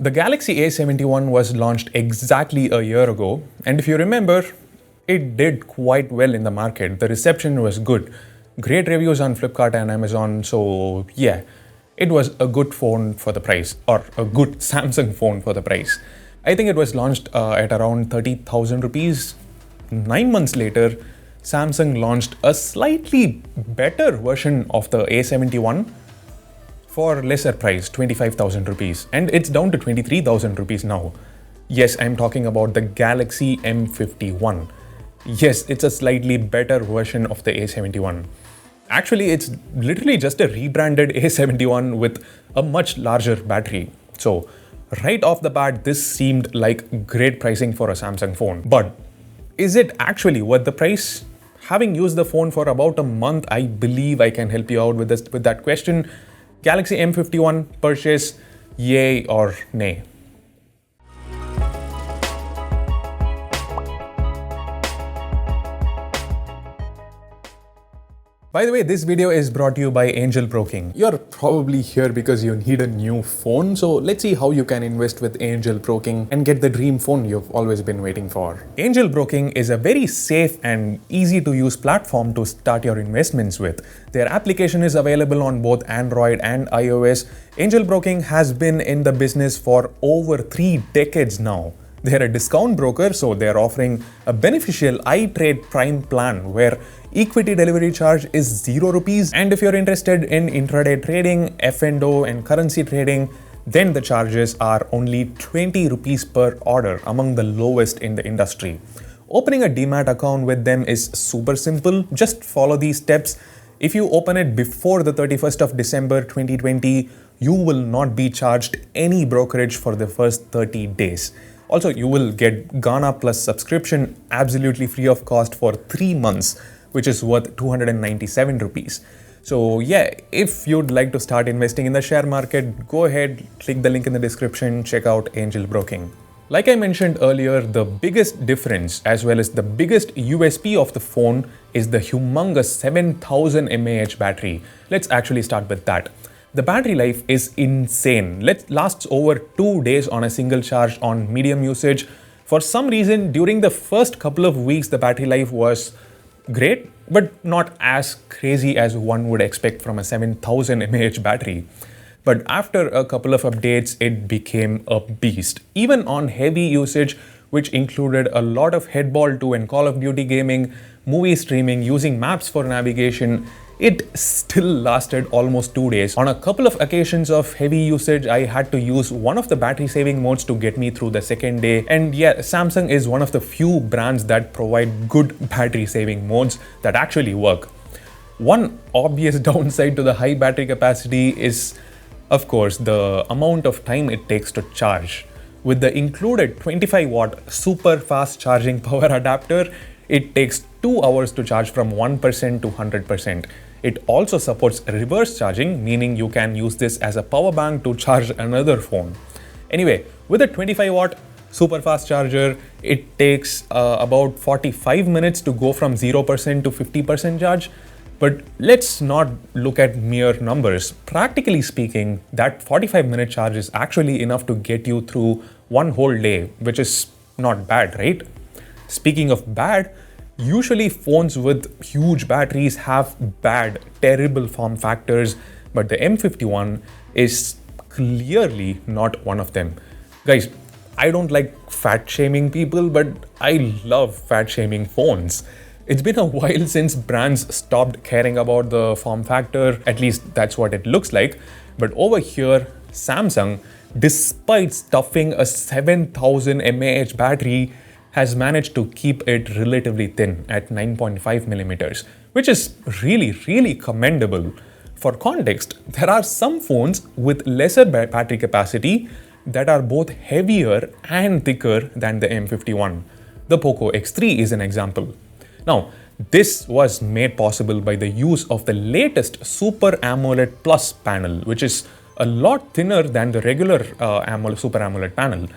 The Galaxy A71 was launched exactly a year ago, and if you remember, it did quite well in the market. The reception was good. Great reviews on Flipkart and Amazon, so yeah, it was a good phone for the price, or a good Samsung phone for the price. I think it was launched at around 30,000 rupees. 9 months later, Samsung launched a slightly better version of the A71 for lesser price, 25,000 rupees, and it's down to 23,000 rupees now. Yes, I'm talking about the Galaxy M51. Yes, it's a slightly better version of the A71. Actually, it's literally just a rebranded A71 with a much larger battery. So, right off the bat, this seemed like great pricing for a Samsung phone. But is it actually worth the price? Having used the phone for about a month, I believe I can help you out with that question. Galaxy M51 purchase, yay or nay? By the way, this video is brought to you by Angel Broking. You're probably here because you need a new phone, so let's see how you can invest with Angel Broking and get the dream phone you've always been waiting for. Angel Broking is a very safe and easy to use platform to start your investments with. Their application is available on both Android and iOS. Angel Broking has been in the business for over 3 decades now. They're a discount broker, so they're offering a beneficial iTrade Prime plan where equity delivery charge is 0 rupees. And if you're interested in intraday trading, F&O and currency trading, then the charges are only 20 rupees per order, among the lowest in the industry. Opening a Demat account with them is super simple. Just follow these steps. If you open it before the 31st of December 2020, you will not be charged any brokerage for the first 30 days. Also, you will get Ghana Plus subscription absolutely free of cost for 3 months, which is worth 297 rupees. So yeah, if you'd like to start investing in the share market, go ahead, click the link in the description, check out Angel Broking. Like I mentioned earlier, the biggest difference as well as the biggest USP of the phone is the humongous 7000 mAh battery. Let's actually start with that. The battery life is insane. It lasts over 2 days on a single charge on medium usage. For some reason, during the first couple of weeks, the battery life was great, but not as crazy as one would expect from a 7000 mAh battery. But after a couple of updates, it became a beast. Even on heavy usage, which included a lot of Headball 2 and Call of Duty gaming, movie streaming, using maps for navigation, it still lasted almost 2 days. On a couple of occasions of heavy usage, I had to use one of the battery saving modes to get me through the second day. And yeah, Samsung is one of the few brands that provide good battery saving modes that actually work. One obvious downside to the high battery capacity is, of course, the amount of time it takes to charge. With the included 25-watt super fast charging power adapter, it takes 2 hours to charge from 1% to 100%. It also supports reverse charging, meaning you can use this as a power bank to charge another phone. Anyway, with a 25-watt super fast charger, it takes about 45 minutes to go from 0% to 50% charge. But let's not look at mere numbers. Practically speaking, that 45-minute charge is actually enough to get you through one whole day, which is not bad, right? Speaking of bad, usually phones with huge batteries have bad, terrible form factors, but the M51 is clearly not one of them. Guys, I don't like fat shaming people, but I love fat shaming phones. It's been a while since brands stopped caring about the form factor, at least that's what it looks like. But over here, Samsung, despite stuffing a 7000 mAh battery, has managed to keep it relatively thin at 9.5 millimeters, which is really commendable. For context, there are some phones with lesser battery capacity that are both heavier and thicker than the M51. The Poco X3 is an example. Now, this was made possible by the use of the latest Super AMOLED Plus panel, which is a lot thinner than the regular Super AMOLED panel.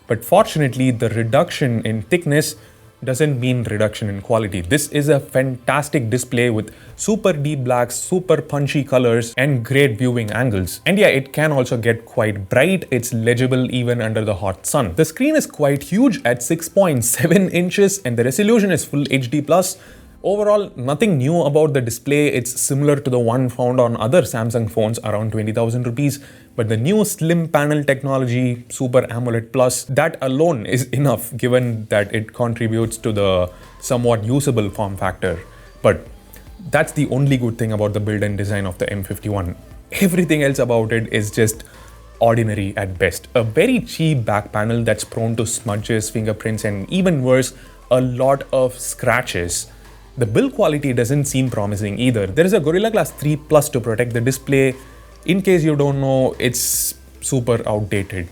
But fortunately, the reduction in thickness doesn't mean reduction in quality. This is a fantastic display with super deep blacks, super punchy colors, and great viewing angles. And yeah, it can also get quite bright. It's legible even under the hot sun. The screen is quite huge at 6.7 inches and the resolution is full HD+. Overall, nothing new about the display. It's similar to the one found on other Samsung phones around 20,000 rupees. But the new slim panel technology, Super AMOLED Plus, that alone is enough given that it contributes to the somewhat usable form factor. But that's the only good thing about the build and design of the M51. Everything else about it is just ordinary at best. A very cheap back panel that's prone to smudges, fingerprints, and even worse, a lot of scratches. The build quality doesn't seem promising either. There is a Gorilla Glass 3 Plus to protect the display. In case you don't know, it's super outdated.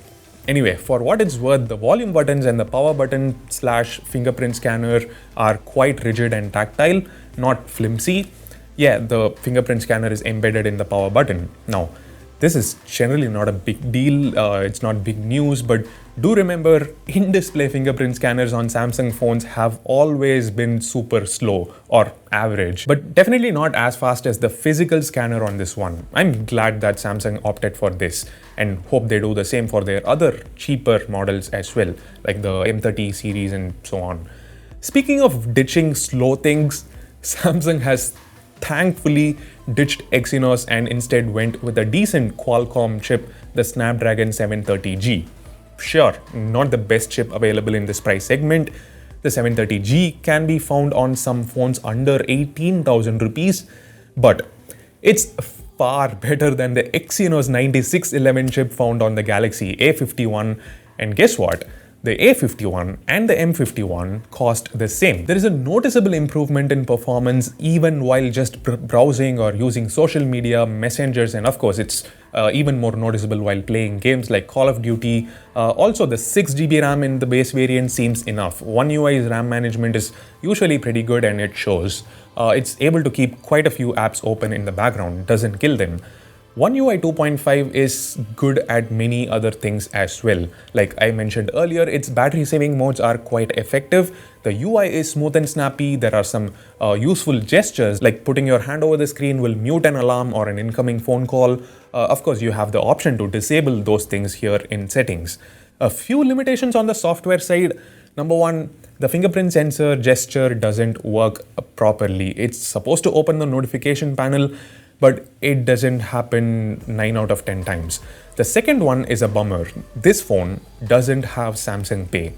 Anyway, for what it's worth, the volume buttons and the power button / fingerprint scanner are quite rigid and tactile, not flimsy. Yeah, the fingerprint scanner is embedded in the power button. Now, this is generally not a big deal, it's not big news, but do remember, in-display fingerprint scanners on Samsung phones have always been super slow or average, but definitely not as fast as the physical scanner on this one. I'm glad that Samsung opted for this and hope they do the same for their other cheaper models as well, like the M30 series and so on. Speaking of ditching slow things, Samsung has thankfully ditched Exynos and instead went with a decent Qualcomm chip, the Snapdragon 730G. Sure, not the best chip available in this price segment. The 730G can be found on some phones under 18,000 rupees, but it's far better than the Exynos 9611 chip found on the Galaxy A51. And guess what? The A51 and the M51 cost the same. There is a noticeable improvement in performance even while just browsing or using social media, messengers, and of course it's even more noticeable while playing games like Call of Duty. Also, the 6GB RAM in the base variant seems enough. One UI's RAM management is usually pretty good and it shows. It's able to keep quite a few apps open in the background, doesn't kill them. One UI 2.5 is good at many other things as well. Like I mentioned earlier, its battery saving modes are quite effective. The UI is smooth and snappy. There are some useful gestures like putting your hand over the screen will mute an alarm or an incoming phone call. Of course, you have the option to disable those things here in settings. A few limitations on the software side. Number one, the fingerprint sensor gesture doesn't work properly. It's supposed to open the notification panel, but it doesn't happen 9 out of 10 times. The second one is a bummer. This phone doesn't have Samsung Pay.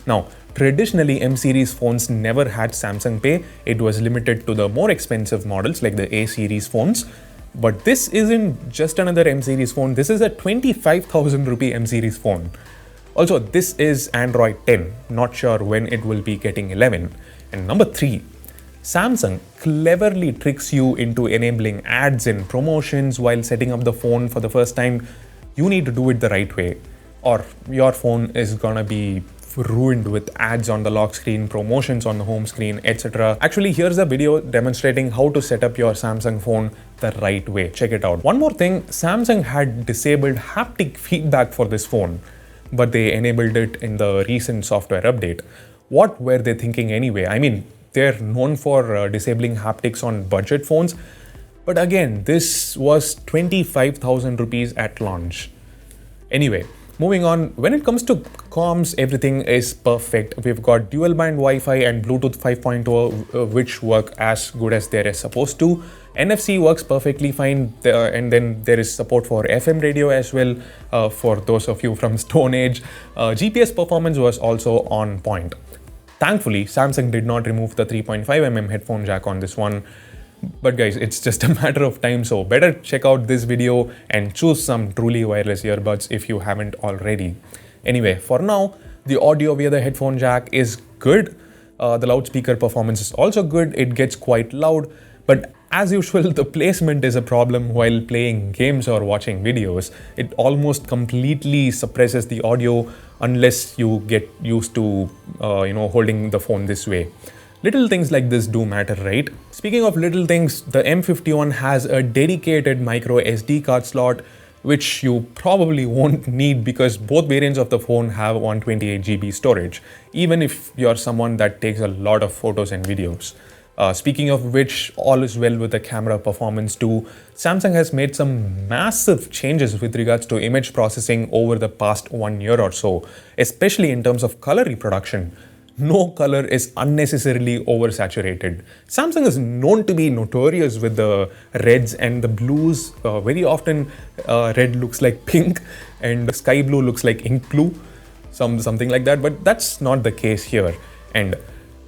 Now, traditionally M series phones never had Samsung Pay. It was limited to the more expensive models like the A series phones. But this isn't just another M series phone. This is a 25,000 rupee M series phone. Also, this is Android 10. Not sure when it will be getting 11. And number 3, Samsung cleverly tricks you into enabling ads and promotions while setting up the phone for the first time. You need to do it the right way, or your phone is gonna be ruined with ads on the lock screen, promotions on the home screen, etc. Actually, here's a video demonstrating how to set up your Samsung phone the right way. Check it out. One more thing, Samsung had disabled haptic feedback for this phone, but they enabled it in the recent software update. What were they thinking anyway? I mean, they're known for disabling haptics on budget phones, but again, this was 25,000 rupees at launch. Anyway, moving on, when it comes to comms, everything is perfect. We've got dual band Wi-Fi and Bluetooth 5.0, which work as good as they're supposed to. NFC works perfectly fine, and then there is support for FM radio as well, for those of you from Stone Age. GPS performance was also on point. Thankfully, Samsung did not remove the 3.5mm headphone jack on this one. But guys, it's just a matter of time, so better check out this video and choose some truly wireless earbuds if you haven't already. Anyway, for now, the audio via the headphone jack is good. The loudspeaker performance is also good. It gets quite loud, but as usual, the placement is a problem while playing games or watching videos. It almost completely suppresses the audio unless you get used to, holding the phone this way. Little things like this do matter, right? Speaking of little things, the M51 has a dedicated micro SD card slot, which you probably won't need because both variants of the phone have 128 GB storage, even if you're someone that takes a lot of photos and videos. Speaking of which, all is well with the camera performance too. Samsung has made some massive changes with regards to image processing over the past 1 year or so, especially in terms of color reproduction. No color is unnecessarily oversaturated. Samsung is known to be notorious with the reds and the blues. Very often, red looks like pink and sky blue looks like ink blue, something like that. But that's not the case here. And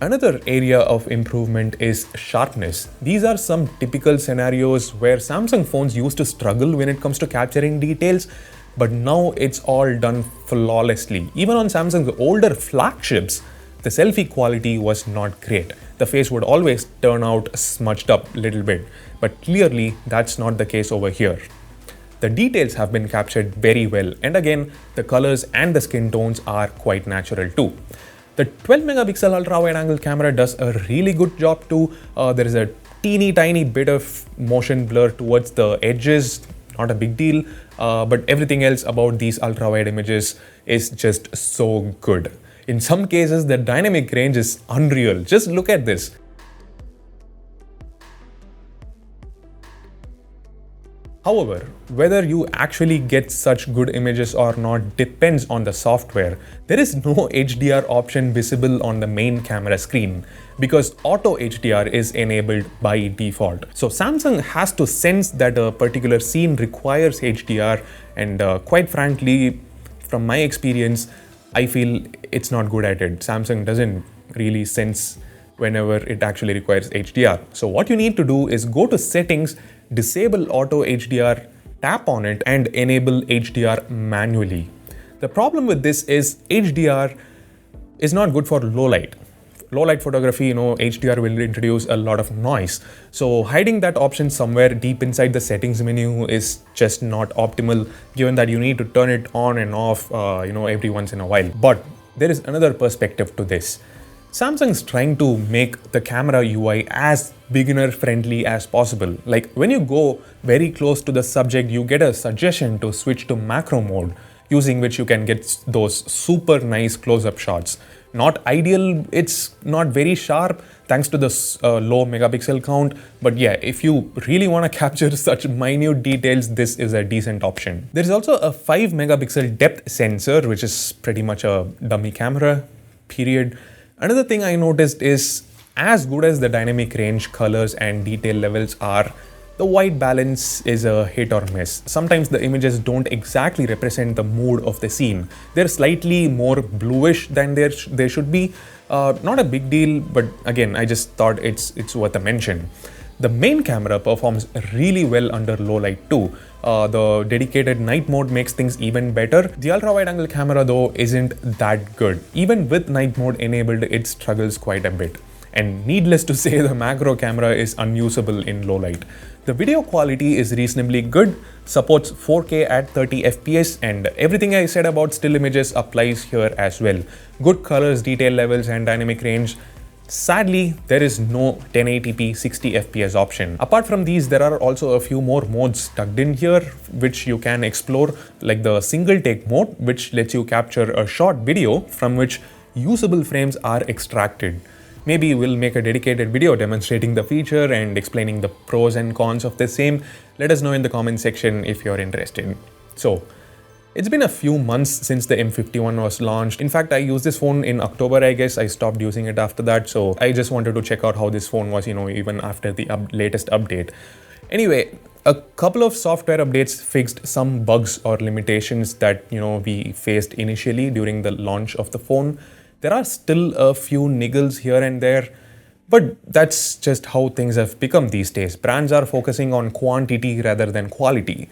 another area of improvement is sharpness. These are some typical scenarios where Samsung phones used to struggle when it comes to capturing details, but now it's all done flawlessly. Even on Samsung's older flagships, the selfie quality was not great. The face would always turn out smudged up a little bit, but clearly that's not the case over here. The details have been captured very well, and again, the colors and the skin tones are quite natural too. The 12 megapixel ultra wide angle camera does a really good job too. There is a teeny tiny bit of motion blur towards the edges, not a big deal, but everything else about these ultra wide images is just so good. In some cases, the dynamic range is unreal. Just look at this. However, whether you actually get such good images or not depends on the software. There is no HDR option visible on the main camera screen because auto HDR is enabled by default. So Samsung has to sense that a particular scene requires HDR, and quite frankly, from my experience, I feel it's not good at it. Samsung doesn't really sense whenever it actually requires HDR. So what you need to do is go to settings, disable auto HDR, tap on it and enable HDR manually. The problem with this is HDR is not good for low light. Low light photography, HDR will introduce a lot of noise. So hiding that option somewhere deep inside the settings menu is just not optimal, given that you need to turn it on and off, every once in a while. But there is another perspective to this. Samsung is trying to make the camera UI as beginner friendly as possible. Like when you go very close to the subject, you get a suggestion to switch to macro mode, using which you can get those super nice close-up shots. Not ideal, it's not very sharp thanks to the low megapixel count, but yeah, if you really want to capture such minute details, this is a decent option. There is also a 5 megapixel depth sensor, which is pretty much a dummy camera, period. Another thing I noticed is, as good as the dynamic range, colors and detail levels are, the white balance is a hit or miss. Sometimes the images don't exactly represent the mood of the scene. They're slightly more bluish than they should be. Not a big deal, but again, I just thought it's worth a mention. The main camera performs really well under low light too. The dedicated night mode makes things even better. The ultra wide angle camera though isn't that good. Even with night mode enabled, it struggles quite a bit. And needless to say, the macro camera is unusable in low light. The video quality is reasonably good, supports 4K at 30 FPS, and everything I said about still images applies here as well. Good colors, detail levels and dynamic range. Sadly, there is no 1080p 60 FPS option. Apart from these, there are also a few more modes tucked in here which you can explore, like the single take mode, which lets you capture a short video from which usable frames are extracted. Maybe we'll make a dedicated video demonstrating the feature and explaining the pros and cons of the same. Let us know in the comment section if you're interested. So, it's been a few months since the M51 was launched. In fact, I used this phone in October, I guess. I stopped using it after that. So I just wanted to check out how this phone was, even after the latest update. Anyway, a couple of software updates fixed some bugs or limitations that, we faced initially during the launch of the phone. There are still a few niggles here and there, but that's just how things have become these days. Brands are focusing on quantity rather than quality.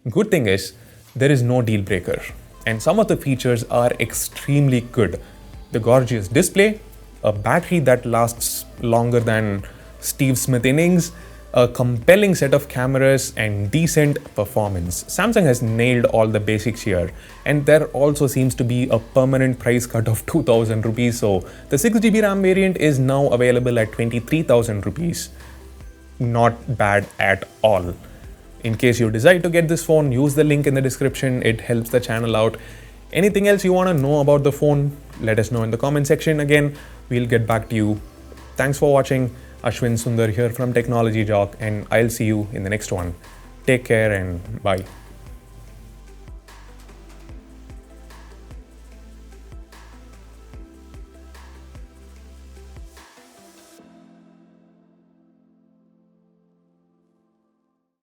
Good thing is, there is no deal breaker, and some of the features are extremely good. The gorgeous display, a battery that lasts longer than Steve Smith innings, a compelling set of cameras and decent performance. Samsung has nailed all the basics here, and there also seems to be a permanent price cut of 2,000 rupees. So the 6GB RAM variant is now available at 23,000 rupees. Not bad at all. In case you decide to get this phone, use the link in the description. It helps the channel out. Anything else you want to know about the phone, let us know in the comment section. Again, we'll get back to you. Thanks for watching. Ashwin Sundar here from Technology Jock, and I'll see you in the next one. Take care and bye.